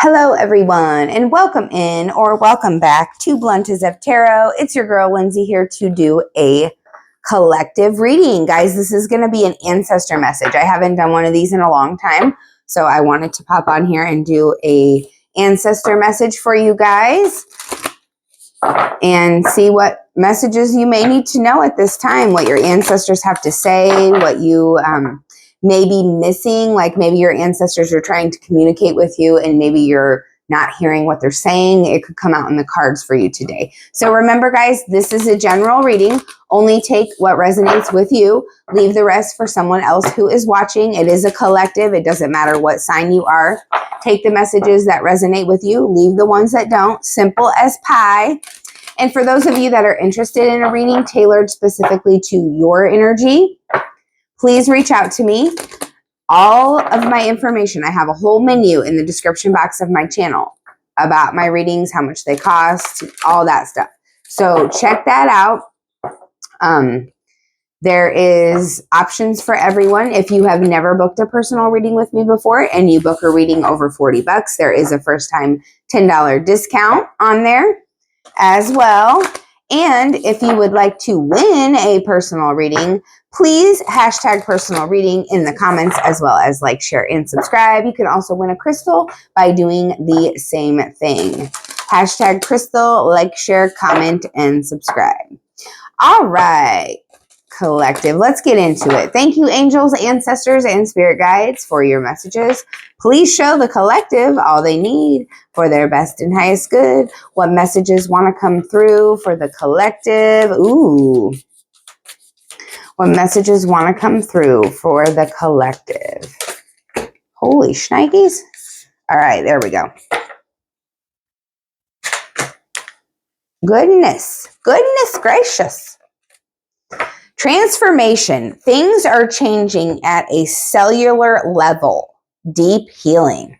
Hello, everyone, and welcome in or welcome back to Blunt as F Tarot. It's your girl, Lindsay, here to do a collective reading. Guys, this is going to be an ancestor message. I haven't done one of these in a long time, so I wanted to pop on here and do a ancestor message for you guys and see what messages you may need to know at this time, what your ancestors have to say, what you may be missing, like maybe your ancestors are trying to communicate with you and maybe you're not hearing what they're saying. It could come out in the cards for you today. So remember, guys, this is a general reading. Only take what resonates with you. Leave the rest for someone else who is watching. It is a collective. It doesn't matter what sign you are. Take the messages that resonate with you. Leave the ones that don't. Simple as pie. And for those of you that are interested in a reading tailored specifically to your energy, please reach out to me. All of my information, I have a whole menu in the description box of my channel about my readings, how much they cost, all that stuff. So check that out. There is options for everyone. If you have never booked a personal reading with me before and you book a reading over $40, there is a first time $10 discount on there as well. And if you would like to win a personal reading, please hashtag personal reading in the comments, as well as like, share, and subscribe. You can also win a crystal by doing the same thing. Hashtag crystal, like, share, comment, and subscribe. All right, collective, let's get into it. Thank you, angels, ancestors, and spirit guides for your messages. Please show the collective all they need for their best and highest good. What messages want to come through for the collective? Ooh. What messages want to come through for the collective? Holy shnikes. All right, there we go. Goodness gracious. Transformation. Things are changing at a cellular level. Deep healing.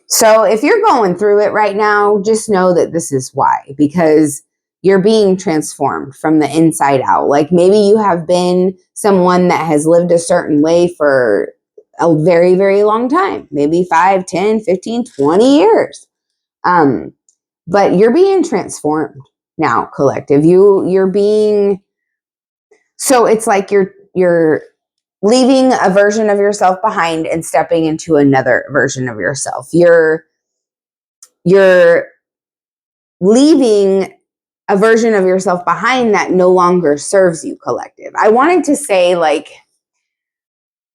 So if you're going through it right now, just know that this is why, because you're being transformed from the inside out. Like maybe you have been someone that has lived a certain way for a very, very long time, maybe 5, 10, 15, 20 years. But you're being transformed now, collective. You're being, so it's like you're leaving a version of yourself behind and stepping into another version of yourself. You're leaving a version of yourself behind that no longer serves you, collective. I wanted to say, like,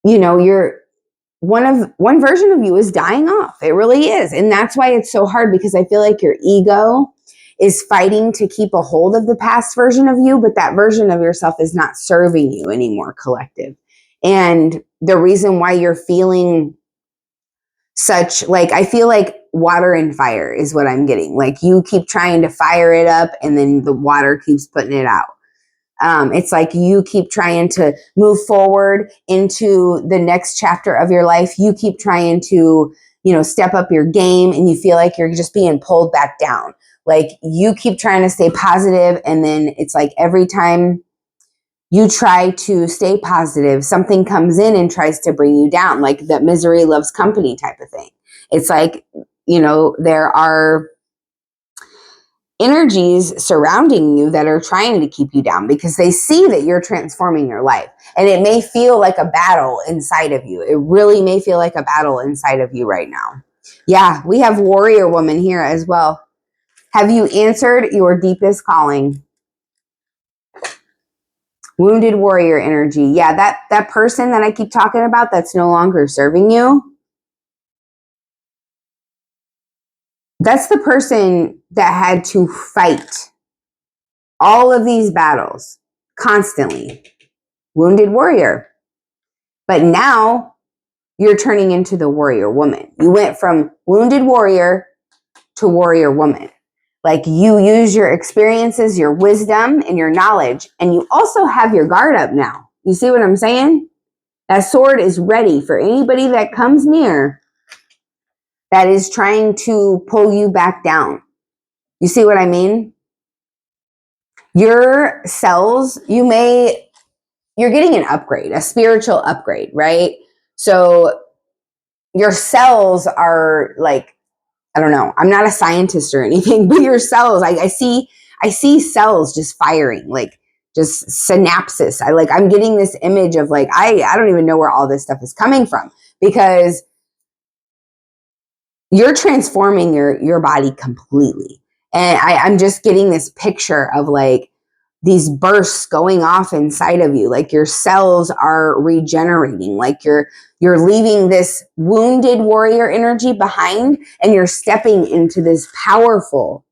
you know, you're one version of you is dying off. It really is. And that's why it's so hard, because I feel like your ego is fighting to keep a hold of the past version of you, but that version of yourself is not serving you anymore, collective. And the reason why you're feeling such, like, I feel like water and fire is what I'm getting. Like you keep trying to fire it up and then the water keeps putting it out. It's like you keep trying to move forward into the next chapter of your life. You keep trying to, step up your game, and you feel like you're just being pulled back down. Like you keep trying to stay positive, and then it's like every time you try to stay positive, something comes in and tries to bring you down, like that misery loves company type of thing. It's like, there are energies surrounding you that are trying to keep you down because they see that you're transforming your life. And it may feel like a battle inside of you. It really may feel like a battle inside of you right now. Yeah, we have warrior woman here as well. Have you answered your deepest calling? Wounded warrior energy. Yeah, that person that I keep talking about that's no longer serving you, that's the person that had to fight all of these battles constantly. Wounded warrior. But now you're turning into the warrior woman. You went from wounded warrior to warrior woman. Like you use your experiences, your wisdom, and your knowledge, and you also have your guard up now. You see what I'm saying? That sword is ready for anybody that comes near that is trying to pull you back down. You see what I mean? Your cells, you're getting an upgrade, a spiritual upgrade, right? So your cells are like I don't know. I'm not a scientist or anything, but your cells, I see cells just firing, like just synapses. I'm getting this image of like, I don't even know where all this stuff is coming from, because you're transforming your body completely. And I'm just getting this picture of like these bursts going off inside of you, like your cells are regenerating, like you're leaving this wounded warrior energy behind, and you're stepping into this powerful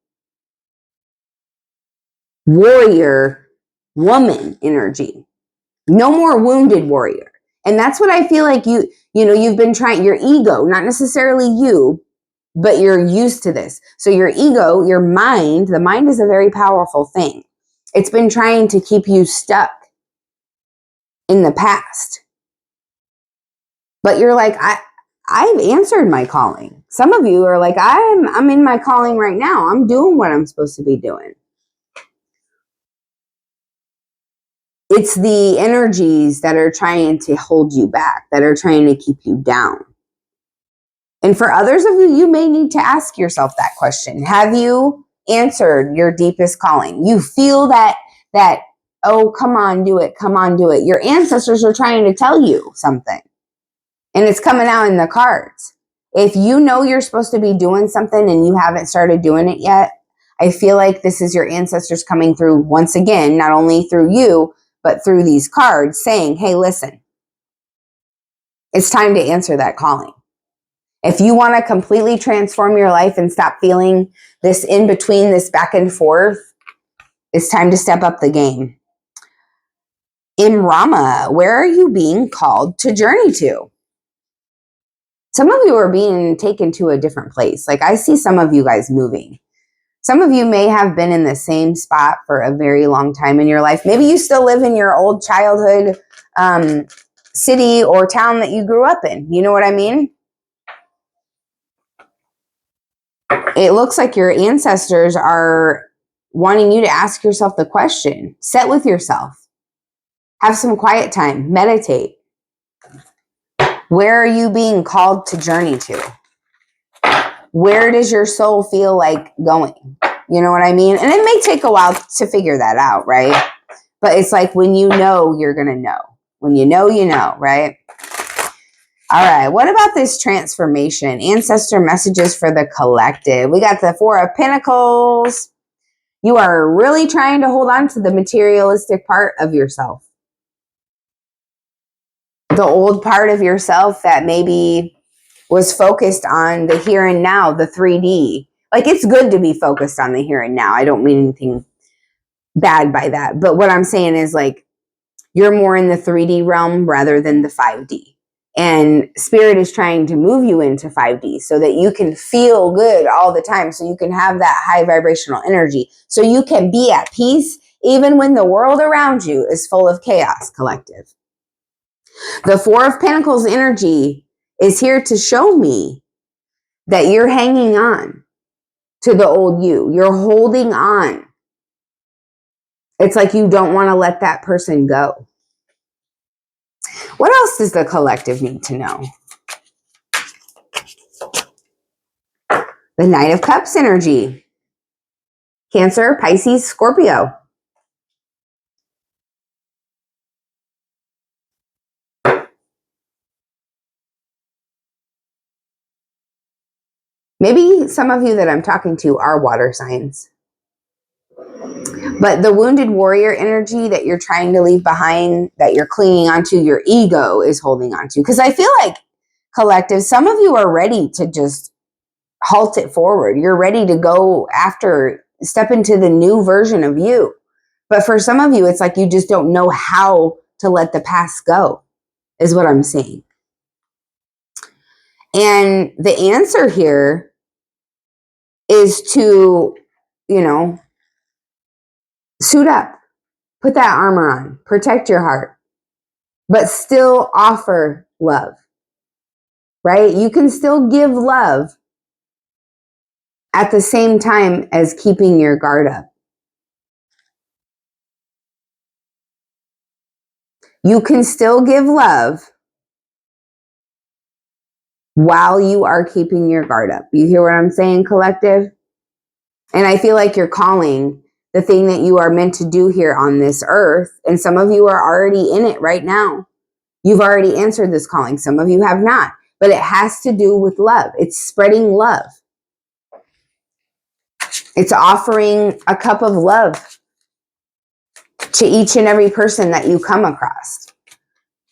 warrior woman energy. No more wounded warrior. And that's what I feel like you've been trying, your ego, not necessarily you, but you're used to this. So your ego, your mind, the mind is a very powerful thing. It's been trying to keep you stuck in the past. But you're like, I've answered my calling. Some of you are like, I'm in my calling right now. I'm doing what I'm supposed to be doing. It's the energies that are trying to hold you back, that are trying to keep you down. And for others of you, you may need to ask yourself that question. Have you answered your deepest calling? You feel that, oh, come on, do it. Come on, do it. Your ancestors are trying to tell you something. And it's coming out in the cards. If you know you're supposed to be doing something and you haven't started doing it yet, I feel like this is your ancestors coming through once again, not only through you, but through these cards saying, hey, listen, it's time to answer that calling. If you want to completely transform your life and stop feeling this in between, this back and forth, it's time to step up the game. In Rama, where are you being called to journey to? Some of you are being taken to a different place. Like I see some of you guys moving. Some of you may have been in the same spot for a very long time in your life. Maybe you still live in your old childhood city or town that you grew up in. You know what I mean? It looks like your ancestors are wanting you to ask yourself the question. Sit with yourself. Have some quiet time. Meditate. Where are you being called to journey to? Where does your soul feel like going? You know what I mean? And it may take a while to figure that out, right? But it's like when you know, you're going to know. When you know, right? All right. What about this transformation? Ancestor messages for the collective. We got the Four of Pentacles. You are really trying to hold on to the materialistic part of yourself. The old part of yourself that maybe was focused on the here and now, the 3D. Like, it's good to be focused on the here and now. I don't mean anything bad by that. But what I'm saying is, like, you're more in the 3D realm rather than the 5D. And Spirit is trying to move you into 5D so that you can feel good all the time, so you can have that high vibrational energy, so you can be at peace even when the world around you is full of chaos, collective. The Four of Pentacles energy is here to show me that you're hanging on to the old you. You're holding on. It's like you don't want to let that person go. What else does the collective need to know? The Knight of Cups energy. Cancer, Pisces, Scorpio. Maybe some of you that I'm talking to are water signs. But the wounded warrior energy that you're trying to leave behind, that you're clinging onto, your ego is holding onto. Because I feel like, collective, some of you are ready to just halt it forward. You're ready to go after, step into the new version of you. But for some of you, it's like you just don't know how to let the past go, is what I'm saying. And the answer here is to, suit up, put that armor on, protect your heart, but still offer love, right? You can still give love at the same time as keeping your guard up. You can still give love while you are keeping your guard up. You hear what I'm saying, collective? And I feel like you're calling the thing that you are meant to do here on this earth. And some of you are already in it right now. You've already answered this calling. Some of you have not. But it has to do with love. It's spreading love. It's offering a cup of love to each and every person that you come across.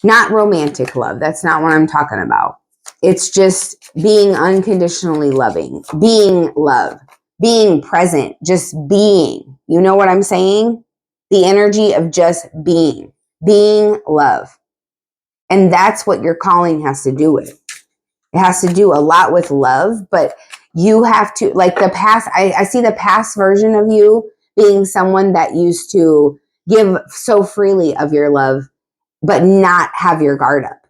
Not romantic love. That's not what I'm talking about. It's just being unconditionally loving, being love, being present, just being. You know what I'm saying? The energy of just being love. And that's what your calling has to do with. It has to do a lot with love, but you have to, like the past, I see the past version of you being someone that used to give so freely of your love, but not have your guard up.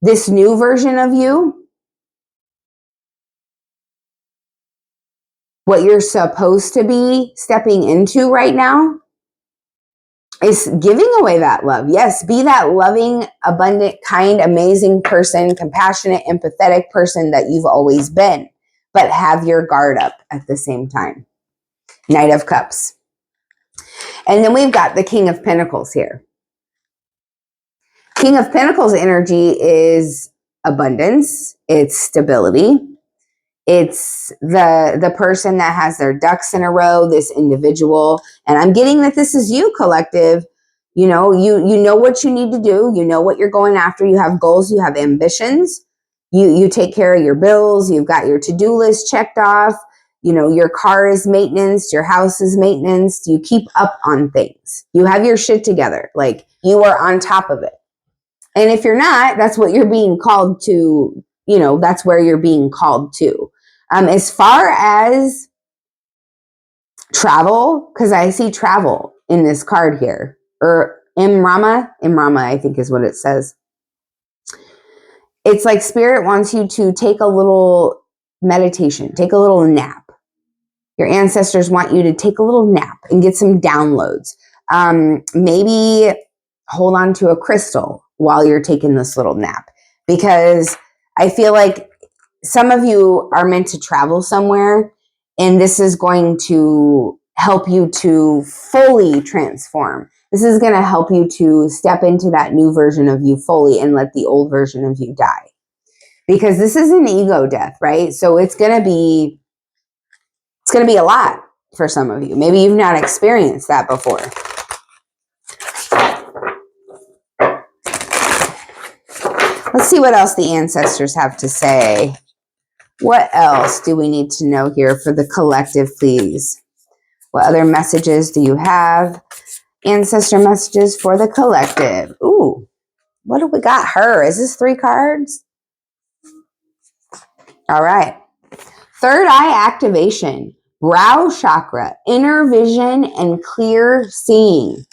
This new version of you, what you're supposed to be stepping into right now, is giving away that love. Yes, be that loving, abundant, kind, amazing person, compassionate, empathetic person that you've always been, but have your guard up at the same time. Knight of Cups. And then we've got the King of Pentacles here. King of Pentacles energy is abundance, it's stability. It's the person that has their ducks in a row, this individual. And I'm getting that this is you, collective. You know, you know what you need to do. You know what you're going after. You have goals. You have ambitions. You take care of your bills. You've got your to-do list checked off. You know, your car is maintenance. Your house is maintenance. You keep up on things. You have your shit together. Like, you are on top of it. And if you're not, that's what you're being called to. You know, that's where you're being called to. As far as travel, because I see travel in this card here, or Imrama, I think is what it says. It's like Spirit wants you to take a little meditation, take a little nap. Your ancestors want you to take a little nap and get some downloads. Maybe hold on to a crystal while you're taking this little nap, because I feel like some of you are meant to travel somewhere, and this is going to help you to fully transform. This is going to help you to step into that new version of you fully and let the old version of you die. Because this is an ego death, right? So it's going to be a lot for some of you. Maybe you've not experienced that before. Let's see what else the ancestors have to say. What else do we need to know here for the collective, please? What other messages do you have? Ancestor messages for the collective. Ooh, what do we got her? Is this 3 cards? All right. Third eye activation, brow chakra, inner vision, and clear seeing.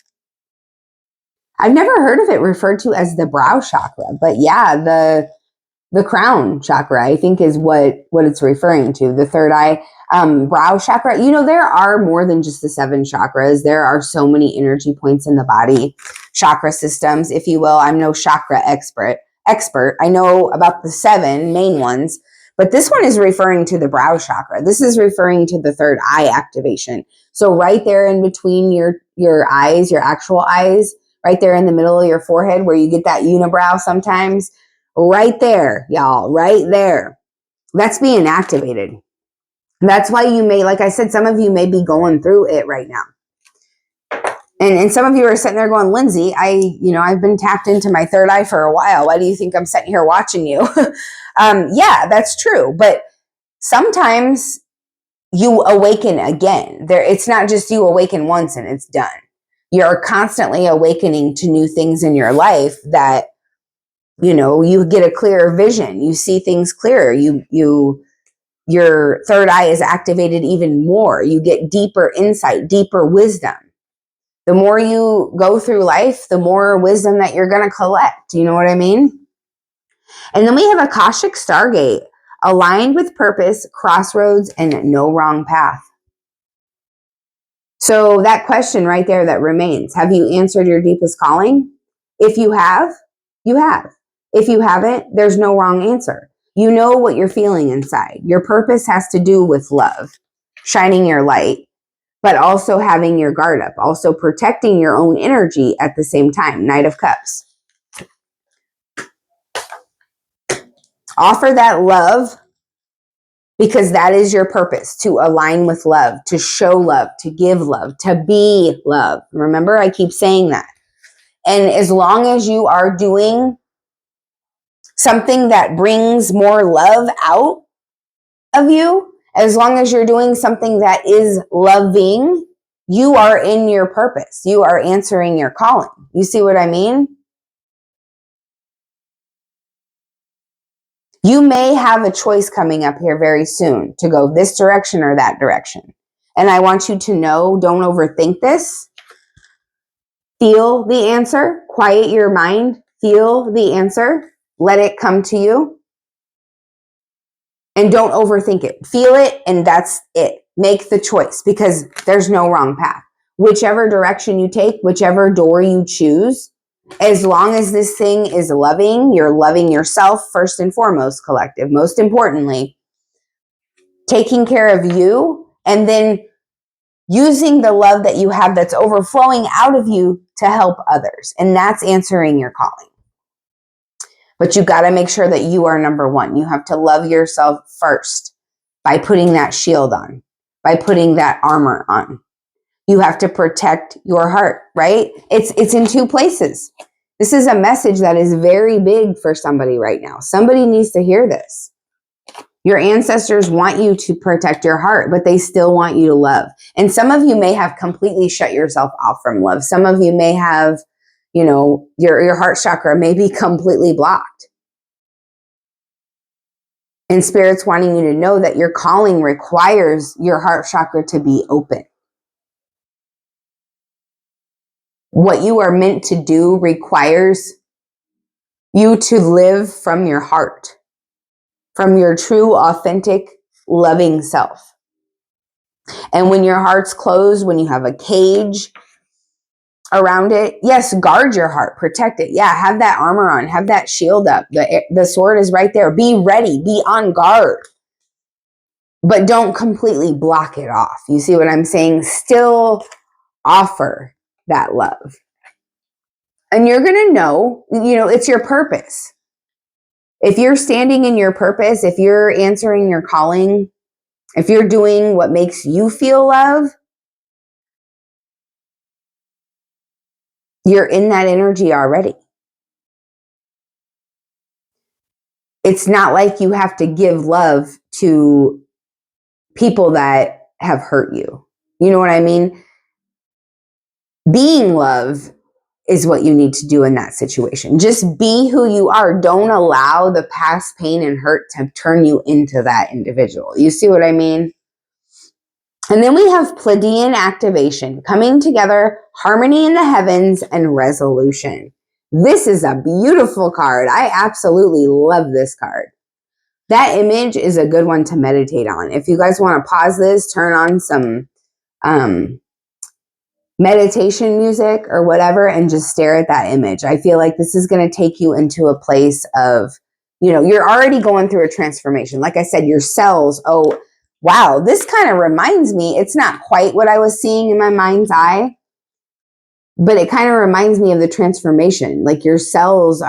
I've never heard of it referred to as the brow chakra, but yeah, the crown chakra, I think, is what it's referring to. The third eye, brow chakra. You know, there are more than just the 7 chakras. There are so many energy points in the body, chakra systems, if you will. I'm no chakra expert. I know about the 7 main ones, but this one is referring to the brow chakra. This is referring to the third eye activation. So right there in between your eyes, your actual eyes, right there in the middle of your forehead where you get that unibrow sometimes, right there, y'all, right there. That's being activated. That's why you may, like I said, some of you may be going through it right now. And some of you are sitting there going, Lindsay, I've been tapped into my third eye for a while. Why do you think I'm sitting here watching you? Yeah, that's true. But sometimes you awaken again. It's not just you awaken once and it's done. You're constantly awakening to new things in your life that, you know, you get a clearer vision. You see things clearer. Your third eye is activated even more. You get deeper insight, deeper wisdom. The more you go through life, the more wisdom that you're going to collect. You know what I mean? And then we have Akashic Stargate, aligned with purpose, crossroads, and no wrong path. So that question right there that remains, have you answered your deepest calling? If you have, you have. If you haven't, there's no wrong answer. You know what you're feeling inside. Your purpose has to do with love, shining your light, but also having your guard up, also protecting your own energy at the same time. Knight of Cups. Offer that love because that is your purpose, to align with love, to show love, to give love, to be love. Remember, I keep saying that. And as long as you are doing something that brings more love out of you, as long as you're doing something that is loving, you are in your purpose. You are answering your calling. You see what I mean? You may have a choice coming up here very soon to go this direction or that direction. And I want you to know, don't overthink this. Feel the answer. Quiet your mind. Feel the answer. Let it come to you. And don't overthink it. Feel it, and that's it. Make the choice because there's no wrong path. Whichever direction you take, whichever door you choose, as long as this thing is loving, you're loving yourself first and foremost, collective. Most importantly, taking care of you, and then using the love that you have that's overflowing out of you to help others. And that's answering your calling. But you got to make sure that you are number one. You have to love yourself first by putting that shield on, by putting that armor on. You have to protect your heart, right? It's in two places. This is a message that is very big for somebody right now. Somebody needs to hear this. Your ancestors want you to protect your heart, but they still want you to love. And some of you may have completely shut yourself off from love. Some of you may have, your heart chakra may be completely blocked. And Spirit's wanting you to know that your calling requires your heart chakra to be open. What you are meant to do requires you to live from your heart, from your true, authentic, loving self. And when your heart's closed, when you have a cage around it, yes, guard your heart, protect it. Yeah, have that armor on, have that shield up. The sword is right there. Be ready, be on guard. But don't completely block it off. You see what I'm saying? Still offer that love. And you're going to know, it's your purpose. If you're standing in your purpose, if you're answering your calling, if you're doing what makes you feel love, you're in that energy already. It's not like you have to give love to people that have hurt you. You know what I mean? Being love is what you need to do in that situation. Just be who you are. Don't allow the past pain and hurt to turn you into that individual. You see what I mean? And then we have Pleiadian activation, coming together, harmony in the heavens, and resolution. This is a beautiful card. I absolutely love this card. That image is a good one to meditate on. If you guys want to pause this, turn on some meditation music or whatever and just stare at that image. I feel like this is going to take you into a place of, you're already going through a transformation. Like I said, your cells, oh, wow, this kind of reminds me, it's not quite what I was seeing in my mind's eye, but it kind of reminds me of the transformation. Like your cells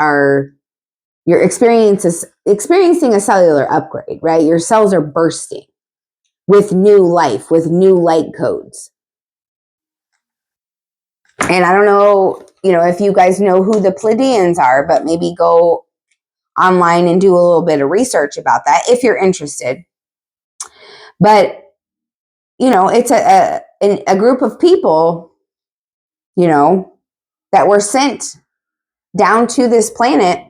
you're experiencing a cellular upgrade, right? Your cells are bursting with new life, with new light codes. And I don't know, if you guys know who the Pleiadians are, but maybe go online and do a little bit of research about that if you're interested. But, it's a group of people, that were sent down to this planet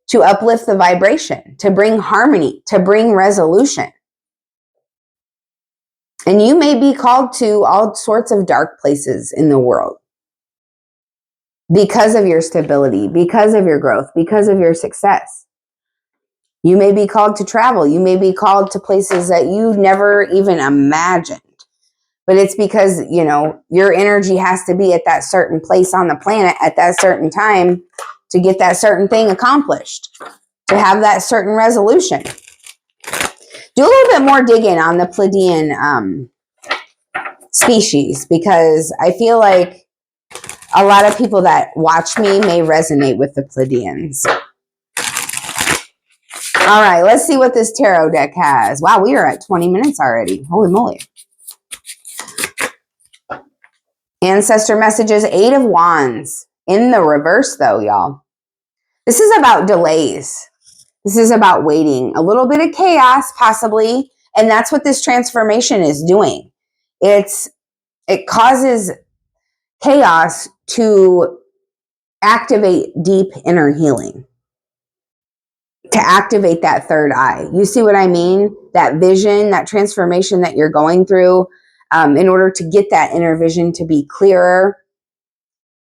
to uplift the vibration, to bring harmony, to bring resolution. And you may be called to all sorts of dark places in the world because of your stability, because of your growth, because of your success. You may be called to travel. You may be called to places that you never even imagined. But it's because, your energy has to be at that certain place on the planet at that certain time to get that certain thing accomplished. to have that certain resolution. Do a little bit more digging on the Pleiadian species, because I feel like a lot of people that watch me may resonate with the Pleiadians. All right, let's see what this tarot deck has. Wow, we are at 20 minutes already. Holy moly. Ancestor messages, 8 of Wands. In the reverse, though, y'all. This is about delays. This is about waiting. A little bit of chaos, possibly. And that's what this transformation is doing. It causes chaos to activate deep inner healing. To activate that third eye. You see what I mean? That vision, that transformation that you're going through, in order to get that inner vision to be clearer,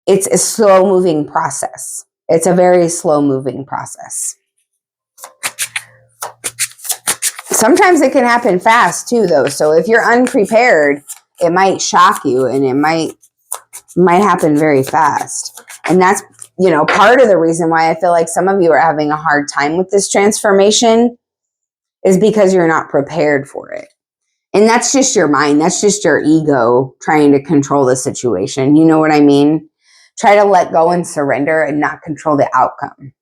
it's a slow moving process. It's a very slow moving process. Sometimes it can happen fast too, though. So if you're unprepared, it might shock you, and it might happen very fast. And that's, you know, part of the reason why I feel like some of you are having a hard time with this transformation is because you're not prepared for it. And that's just your mind. That's just your ego trying to control the situation. You know what I mean? Try to let go and surrender and not control the outcome.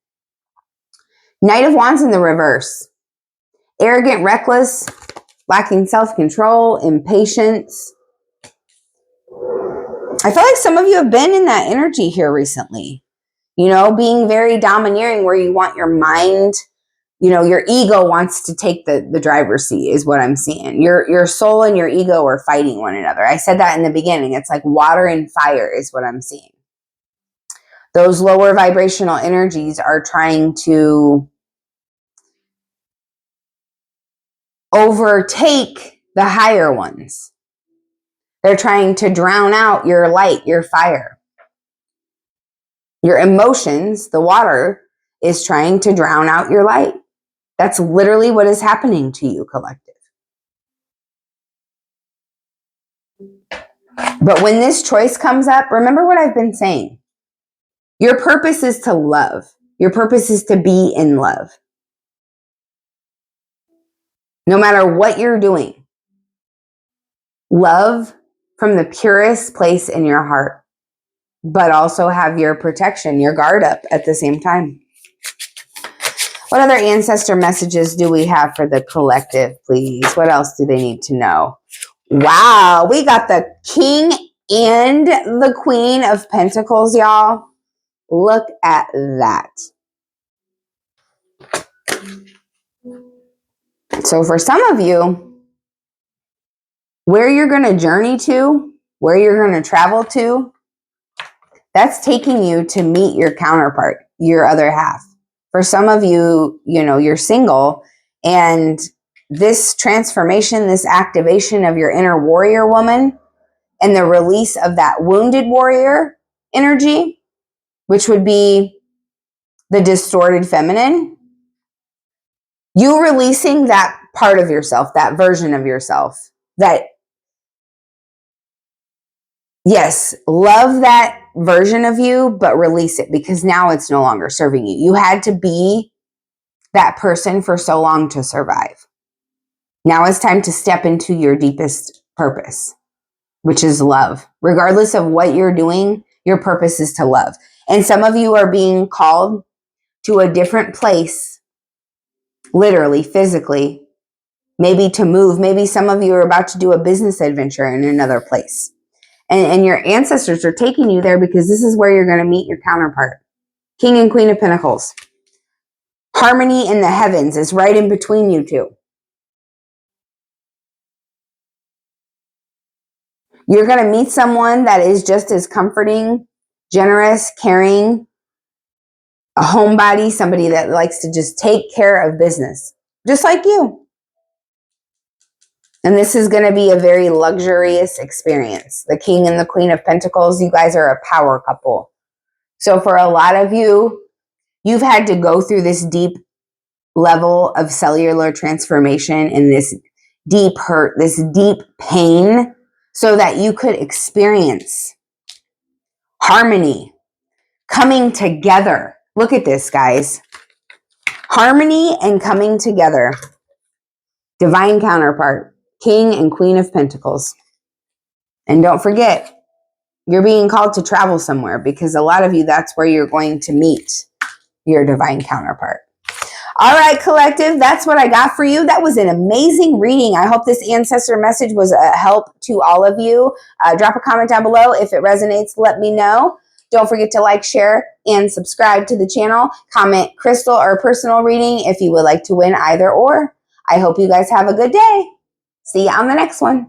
Knight of Wands in the reverse. Arrogant, reckless, lacking self-control, impatience. I feel like some of you have been in that energy here recently. You know, being very domineering, where you want your mind, you know, your ego wants to take the driver's seat is what I'm seeing. Your soul and your ego are fighting one another. I said that in the beginning. It's like water and fire is what I'm seeing. Those lower vibrational energies are trying to overtake the higher ones. They're trying to drown out your light, your fire. Your emotions, the water, is trying to drown out your light. That's literally what is happening to you, collective. But when this choice comes up, remember what I've been saying. Your purpose is to love. Your purpose is to be in love. No matter what you're doing, love from the purest place in your heart, but also have your protection, your guard up at the same time. What other ancestor messages do we have for the collective, please? What else do they need to know? Wow, we got the King and the Queen of Pentacles, y'all. Look at that. So for some of you, where you're going to journey to, where you're going to travel to, that's taking you to meet your counterpart, your other half. For some of you, you know, you're single, and this transformation, this activation of your inner warrior woman and the release of that wounded warrior energy, which would be the distorted feminine, you releasing that part of yourself, that version of yourself, that, yes, love that version of you, but release it, because now it's no longer serving you. You had to be that person for so long to survive. Now it's time to step into your deepest purpose, which is love. Regardless of what you're doing, your purpose is to love. And some of you are being called to a different place, literally, physically, maybe to move. Maybe some of you are about to do a business adventure in another place. And your ancestors are taking you there because this is where you're going to meet your counterpart. King and Queen of Pentacles. Harmony in the heavens is right in between you two. You're going to meet someone that is just as comforting, generous, caring, a homebody, somebody that likes to just take care of business, just like you. And this is going to be a very luxurious experience. The King and the Queen of Pentacles, you guys are a power couple. So for a lot of you, you've had to go through this deep level of cellular transformation and this deep hurt, this deep pain, so that you could experience harmony, coming together. Look at this, guys. Harmony and coming together. Divine counterpart. King and Queen of Pentacles. And don't forget, you're being called to travel somewhere because a lot of you, that's where you're going to meet your divine counterpart. All right, collective, that's what I got for you. That was an amazing reading. I hope this ancestor message was a help to all of you. Drop a comment down below. If it resonates, let me know. Don't forget to like, share, and subscribe to the channel. Comment crystal or personal reading if you would like to win either or. I hope you guys have a good day. See you on the next one.